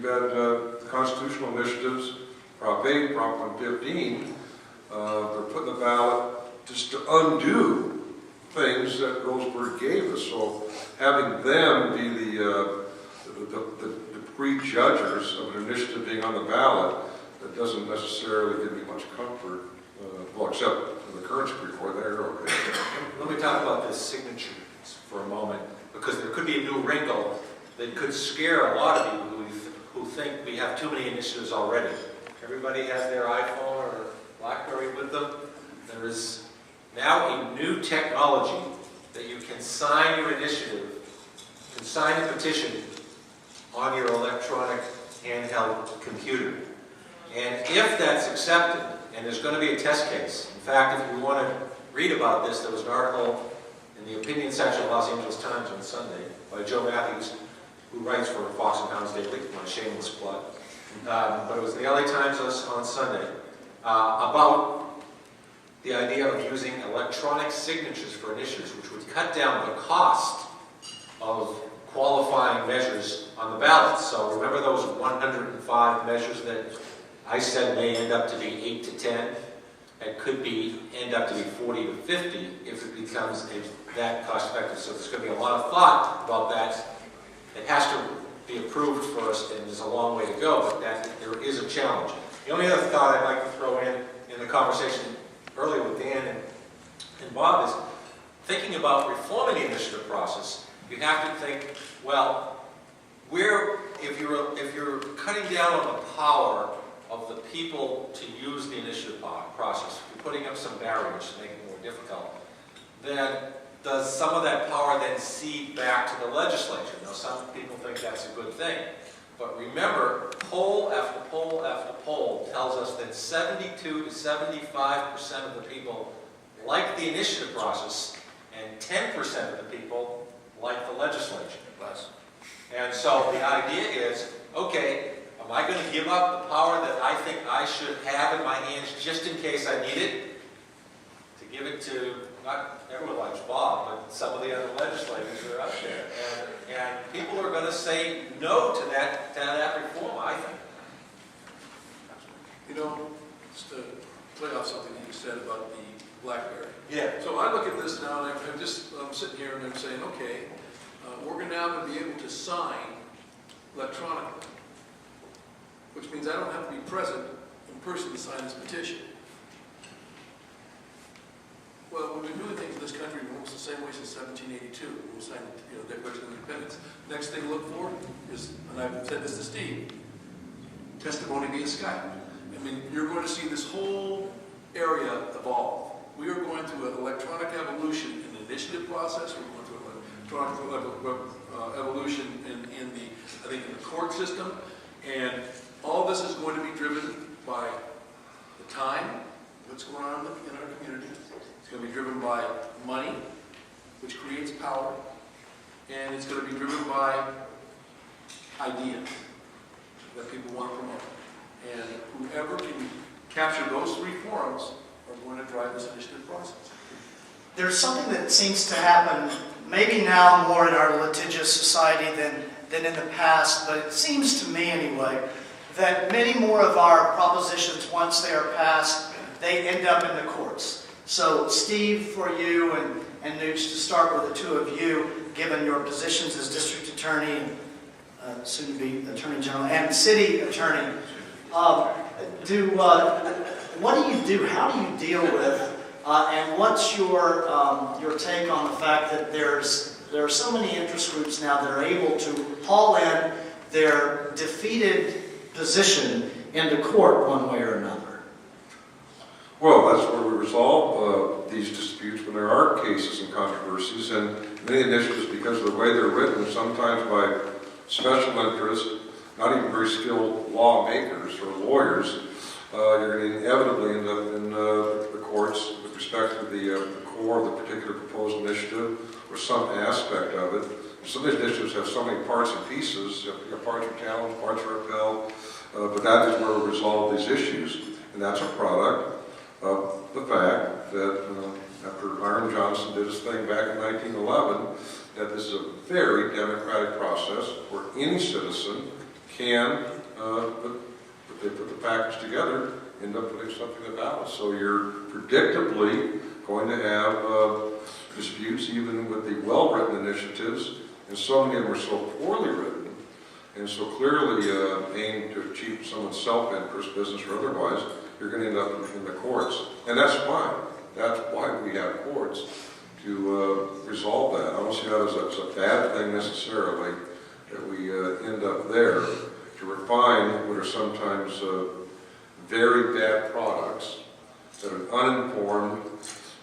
had constitutional initiatives, Prop 8, Prop 115, they're put in the ballot just to undo things that Roseburg gave us. So having them be the prejudgers of an initiative being on the ballot, that doesn't necessarily give me much comfort. Well, except in the current Supreme Court, they're okay. Let me talk about the signatures for a moment, because there could be a new wrinkle that could scare a lot of people who think we have too many initiatives already. Everybody has their iPhone or BlackBerry with them. There is now a new technology that you can sign your initiative, you can sign a petition on your electronic handheld computer. And if that's accepted, and there's going to be a test case. In fact, if you want to read about this, there was an article in the opinion section of Los Angeles Times on Sunday by Joe Matthews, who writes for Fox and Hounds Daily, my shameless plug. But it was the LA Times on Sunday about the idea of using electronic signatures for initiatives, which would cut down the cost of qualifying measures on the ballot. So remember those 105 measures that I said may end up to be 8 to 10? It could end up to be 40 to 50 if it becomes that cost effective. So there's going to be a lot of thought about that. It has to be approved first, and there's a long way to go, but there is a challenge. The only other thought I'd like to throw in the conversation earlier with Dan and Bob is thinking about reforming the initiative process. You have to think, well, if you're cutting down on the power of the people to use the initiative process, if you're putting up some barriers to make it more difficult, then does some of that power then seed back to the legislature? Now, some people think that's a good thing. But remember, poll after poll after poll tells us that 72 to 75% of the people like the initiative process, and 10% of the people like the legislature. And so the idea is, okay, am I going to give up the power that I think I should have in my hands just in case I need it? To give it to, not everyone likes Bob, but some of the other legislators who are up there. And people are going to say no to that reform, I think. You know, just to play off something that you said about the BlackBerry. Yeah. So I look at this now, and I'm sitting here and I'm saying, okay, we're now going to be able to sign electronically, which means I don't have to be present in person to sign this petition. Well, we've been doing things in this country almost the same way since 1782. We signed the Declaration of Independence. Next thing to look for is, and I've said this to Steve, testimony via Skype. I mean, you're going to see this whole area evolve. We are going through an electronic evolution in the initiative process. We're going through an electronic evolution in the court system. And all this is going to be driven by the time, what's going on in our community. It's going to be driven by money, which creates power. And it's going to be driven by ideas that people want to promote. And whoever can capture those three forums are going to drive this initiative process. There's something that seems to happen, maybe now more in our litigious society than in the past, but it seems to me anyway, that many more of our propositions, once they are passed, they end up in the courts. So Steve, for you, and Nooch, to start with the two of you, given your positions as district attorney and soon to be attorney general and city attorney, what do you do? How do you deal with, and what's your take on the fact that there are so many interest groups now that are able to haul in their defeated position into court one way or another? Well, that's where we resolve these disputes when there are cases and controversies, and many initiatives, because of the way they're written, sometimes by special interests, not even very skilled lawmakers or lawyers, you're going to inevitably end up in the courts with respect to the core of the particular proposed initiative or some aspect of it. Some of these initiatives have so many parts and pieces, parts are challenged, parts are upheld, but that is where we resolve these issues, and that's a product of the fact that after Hiram Johnson did his thing back in 1911, that this is a very democratic process where any citizen can, but they put the package together, end up putting something in the ballot. So you're predictably going to have disputes even with the well-written initiatives, and so many of them are so poorly written, and so clearly aimed to achieve someone's self-interest, business or otherwise, you're going to end up in the courts. And that's fine. That's why we have courts, to resolve that. I don't see that as a bad thing necessarily, that we end up there to refine what are sometimes very bad products that an uninformed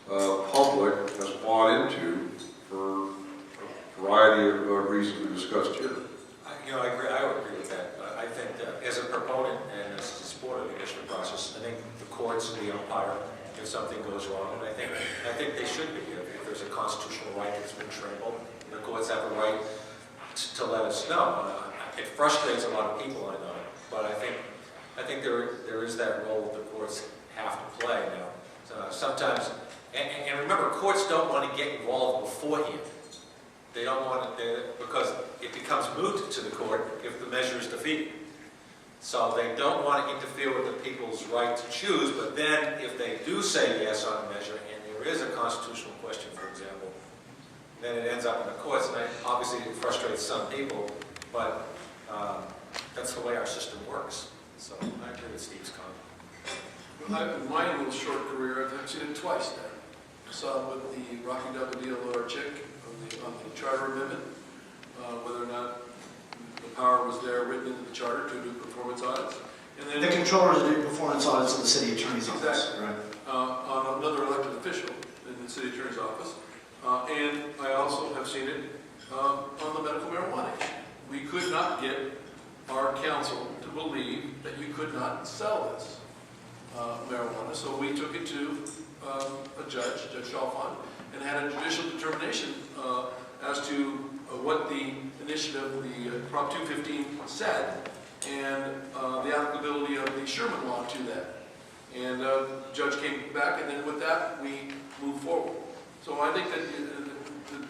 public has bought into for a variety of reasons we discussed here. I agree. I would agree with that. I think that as a proponent and as a supporter of the initiative process, I think the courts are the umpire if something goes wrong, and I think they should be. If there's a constitutional right that's been trampled, the courts have a right to let us know. It frustrates a lot of people, I know, but I think there is that role that the courts have to play now. Sometimes, and remember, courts don't want to get involved beforehand. They don't want it because it becomes moot to the court if the measure is defeated. So they don't want to interfere with the people's right to choose, but then if they do say yes on a measure and there is a constitutional question, for example, then it ends up in the courts, and obviously it frustrates some people, but that's the way our system works. So I agree with Steve's comment. In my little short career, I've seen it twice now. I saw it with the Rocky W. Chick on the charter amendment, whether or not the power was there written into the charter to do performance audits. And then The controllers do performance audits of the city attorney's office. Exactly. Right. On another elected official in the city attorney's office. And I also have seen it on the medical marijuana issue. We could not get our council to believe that you could not sell this marijuana, so we took it to a judge, Judge Chalfant, and had a judicial determination as to what the initiative, the Prop 215 said, and the applicability of the Sherman Law to that. And the judge came back, and then with that, we moved forward. So I think that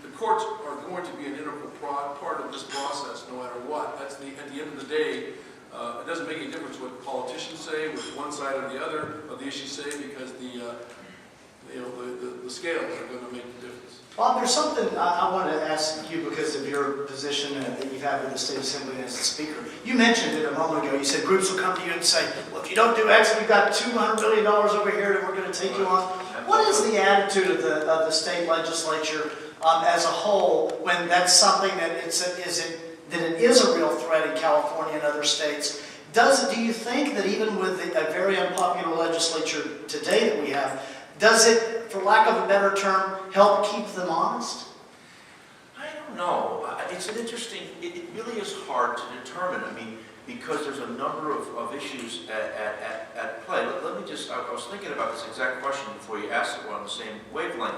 the courts are going to be an integral part of this process, no matter what. That's at the end of the day, it doesn't make any difference what politicians say, what one side or the other of the issue say, because the scales are going to make the difference. Bob, there's something I want to ask you because of your position that you've had with the State Assembly as a speaker. You mentioned it a moment ago. You said groups will come to you and say, well, if you don't do X, we've got $200 million over here that we're going to take you on. What is the attitude of the state legislature as a whole when that's something that it is a real threat in California and other states? Do you think that even with a very unpopular legislature today that we have, does it, for lack of a better term, help keep them honest? I don't know. It's an interesting, it really is hard to determine. I mean, because there's a number of issues at play. Let me just, I was thinking about this exact question before you asked it. We're on the same wavelength.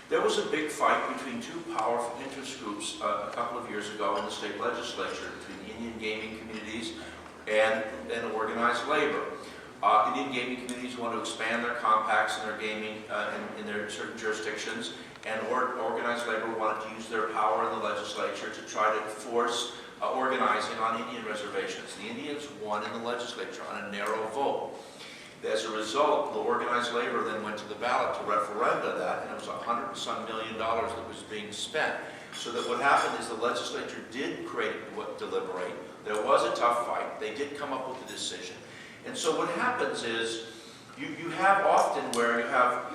There was a big fight between two powerful interest groups a couple of years ago in the state legislature, between the Indian gaming communities and organized labor. Indian gaming communities want to expand their compacts and their gaming in their certain jurisdictions, and organized labor wanted to use their power in the legislature to try to force organizing on Indian reservations. The Indians won in the legislature on a narrow vote. As a result, the organized labor then went to the ballot to referenda that, and it was $100 and some million that was being spent. So that what happened is the legislature did deliberate. There was a tough fight. They did come up with a decision. And so what happens is you have often where you have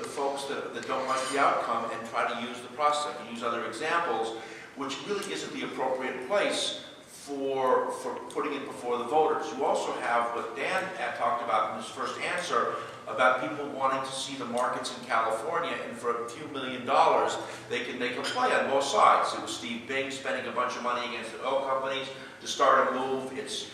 folks that don't like the outcome and try to use the process and use other examples, which really isn't the appropriate place for putting it before the voters. You also have what Dan had talked about in his first answer about people wanting to see the markets in California, and for a few $1 million, they can make a play on both sides. It was Steve Bing spending a bunch of money against the oil companies to start a move. It's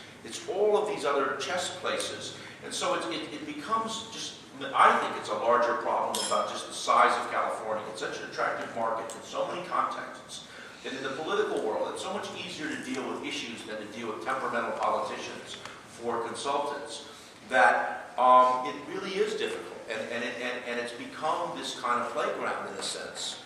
all of these other chess places. And so it becomes just, I think it's a larger problem about just the size of California. It's such an attractive market in so many contexts. And in the political world, it's so much easier to deal with issues than to deal with temperamental politicians for consultants, that it really is difficult. And it's become this kind of playground in a sense.